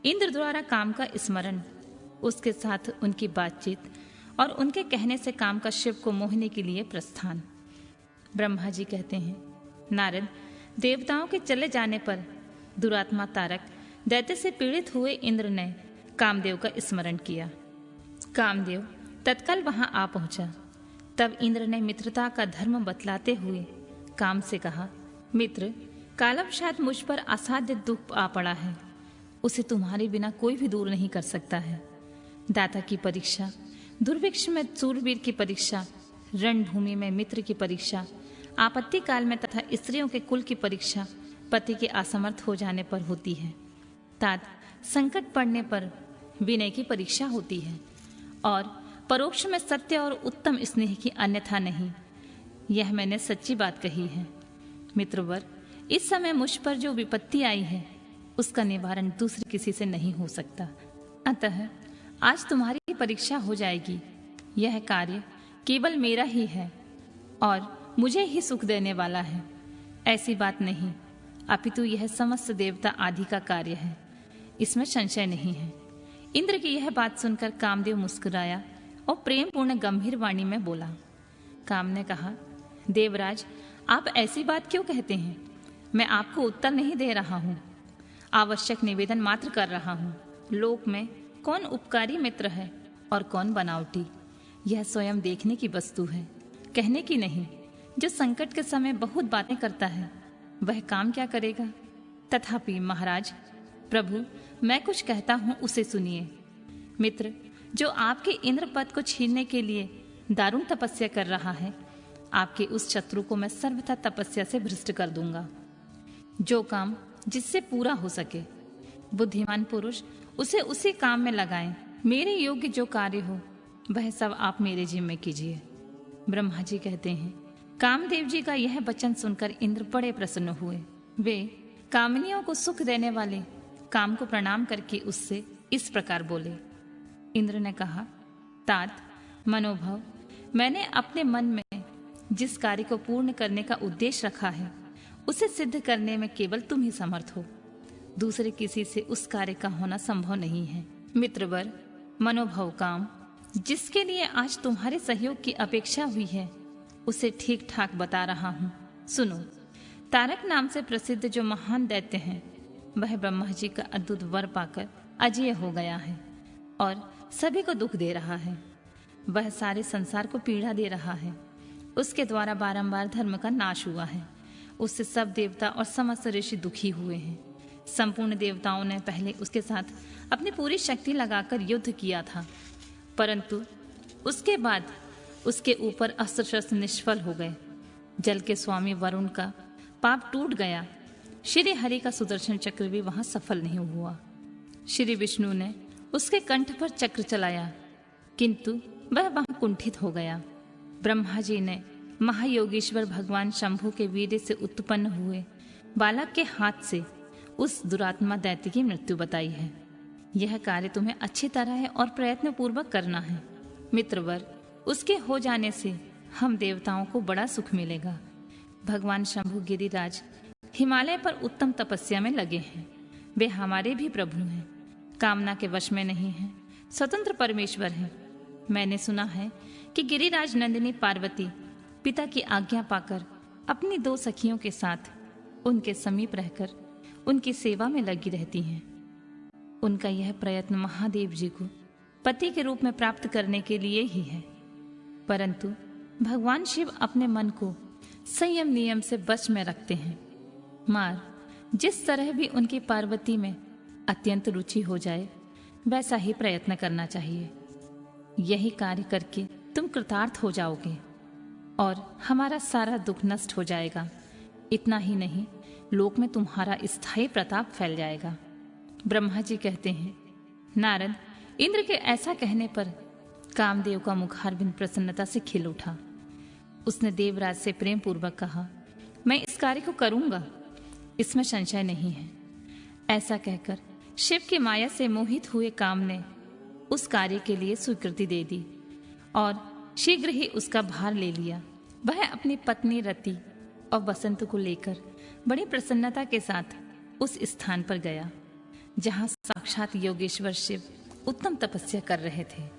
इंद्र द्वारा काम का स्मरण, उसके साथ उनकी बातचीत और उनके कहने से काम का शिव को मोहने के लिए प्रस्थान। ब्रह्मा जी कहते हैं, नारद, देवताओं के चले जाने पर दुरात्मा तारक दैत्य से पीड़ित हुए इंद्र ने कामदेव का स्मरण किया। कामदेव तत्काल वहां आ पहुंचा। तब इंद्र ने मित्रता का धर्म बतलाते हुए काम से कहा, मित्र, कालवशात मुझ पर असाध्य दुख आ पड़ा है, उसे तुम्हारे बिना कोई भी दूर नहीं कर सकता है। दाता की परीक्षा, दुर्भिक्ष में सूरवीर की परीक्षा, रणभूमि में मित्र की परीक्षा, आपत्ति काल में तथा स्त्रियों के कुल की परीक्षा पति के असमर्थ हो जाने पर होती है। तात संकट पड़ने पर विनय की परीक्षा होती है और परोक्ष में सत्य और उत्तम स्नेह की अन्यथा नहीं। यह मैंने सच्ची बात कही है। मित्रवर, इस समय मुझ पर जो विपत्ति आई है उसका निवारण दूसरे किसी से नहीं हो सकता। अतः आज तुम्हारी परीक्षा हो जाएगी। यह कार्य केवल मेरा ही है और मुझे ही सुख देने वाला है, ऐसी बात नहीं, अपितु यह समस्त देवता आदि का कार्य है, इसमें संशय नहीं है। इंद्र की यह बात सुनकर कामदेव मुस्कुराया और प्रेम पूर्ण गंभीर वाणी में बोला। काम ने कहा, देवराज, आप ऐसी बात क्यों कहते हैं? मैं आपको उत्तर नहीं दे रहा हूँ, आवश्यक निवेदन मात्र कर रहा हूँ। लोक में कौन उपकारी मित्र है और कौन बनावटी, यह स्वयं देखने की वस्तु है, कहने की नहीं। जो संकट के समय बहुत बातें करता है वह काम क्या करेगा? तथापि महाराज, प्रभु, मैं कुछ कहता हूं उसे सुनिए। मित्र, जो आपके इंद्र पद को छीनने के लिए दारुण तपस्या कर रहा है, आपके उस शत्रु को मैं सर्वथा तपस्या से भ्रष्ट कर दूंगा। जो काम जिससे पूरा हो सके, बुद्धिमान पुरुष उसे उसी काम में लगाएं। मेरे योग्य जो कार्य हो वह सब आप मेरे जिम्मे कीजिए। ब्रह्मा जी कहते हैं, कामदेव जी का यह वचन सुनकर इंद्र बड़े प्रसन्न हुए। वे कामनियों को सुख देने वाले काम को प्रणाम करके उससे इस प्रकार बोले। इंद्र ने कहा, तात मनोभव, मैंने अपने मन में जिस कार्य को पूर्ण करने का उद्देश्य रखा है उसे सिद्ध करने में केवल तुम ही समर्थ हो, दूसरे किसी से उस कार्य का होना संभव नहीं है। मित्रवर, मनोभव काम जिसके लिए आज तुम्हारे सहयोग की अपेक्षा हुई है उसे ठीक ठाक बता रहा हूँ, सुनो। तारक नाम से प्रसिद्ध जो महान दैत्य हैं, वह ब्रह्मा जी का अद्भुत वर पाकर अजेय हो गया है और सभी को दुख दे रहा है। वह सारे संसार को पीड़ा दे रहा है। उसके द्वारा बारंबार धर्म का नाश हुआ है। उससे सब देवता और समस्त ऋषि दुखी हुए हैं। संपूर्ण देवताओं ने पहले उसके साथ अपनी पूरी शक्ति लगाकर युद्ध किया था, परंतु उसके बाद उसके ऊपर अस्त्र शस्त्र निष्फल हो गए। जल के स्वामी वरुण का पाप टूट गया। श्री हरि का सुदर्शन चक्र भी वहां सफल नहीं हुआ। श्री विष्णु ने उसके कंठ पर चक्र चलाया, किंतु वह वहां कुंठित हो गया। ब्रह्मा जी ने महायोगेश्वर भगवान शंभु के वीर्य से उत्पन्न हुए बालक के हाथ से उस दुरात्मा दैत्य की मृत्यु बताई है। यह कार्य तुम्हें अच्छी तरह और प्रयत्न पूर्वक करना है। मित्रवर, उसके हो जाने से हम देवताओं को बड़ा सुख मिलेगा। भगवान शंभु गिरिराज हिमालय पर उत्तम तपस्या में लगे हैं। वे हमारे भी प्रभु हैं, कामना के वश में नहीं हैं, स्वतंत्र परमेश्वर हैं। मैंने सुना है कि गिरिराज नंदिनी पार्वती पिता की आज्ञा पाकर अपनी 2 सखियों के साथ उनके समीप रहकर उनकी सेवा में लगी रहती हैं। उनका यह प्रयत्न महादेव जी को पति के रूप में प्राप्त करने के लिए ही है, परंतु भगवान शिव अपने मन को संयम नियम से वश में रखते हैं। मार जिस तरह भी उनकी पार्वती में अत्यंत रुचि हो जाए वैसा ही प्रयत्न करना चाहिए। यही कार्य करके तुम कृतार्थ हो जाओगे और हमारा सारा दुख नष्ट हो जाएगा। इतना ही नहीं, लोक में तुम्हारा स्थायी प्रताप फैल जाएगा। ब्रह्मा जी कहते हैं, नारद, इंद्र के ऐसा कहने पर कामदेव का मुखारबिंद प्रसन्नता से खिल उठा। उसने देवराज से प्रेम पूर्वक कहा, मैं इस कार्य को करूंगा, इसमें संशय नहीं है। ऐसा कहकर शिव की माया से मोहित हुए काम ने उस कार्य के लिए स्वीकृति दे दी और शीघ्र ही उसका भार ले लिया। वह अपनी पत्नी रति और बसंत को लेकर बड़ी प्रसन्नता के साथ उस स्थान पर गया जहां साक्षात योगेश्वर शिव उत्तम तपस्या कर रहे थे।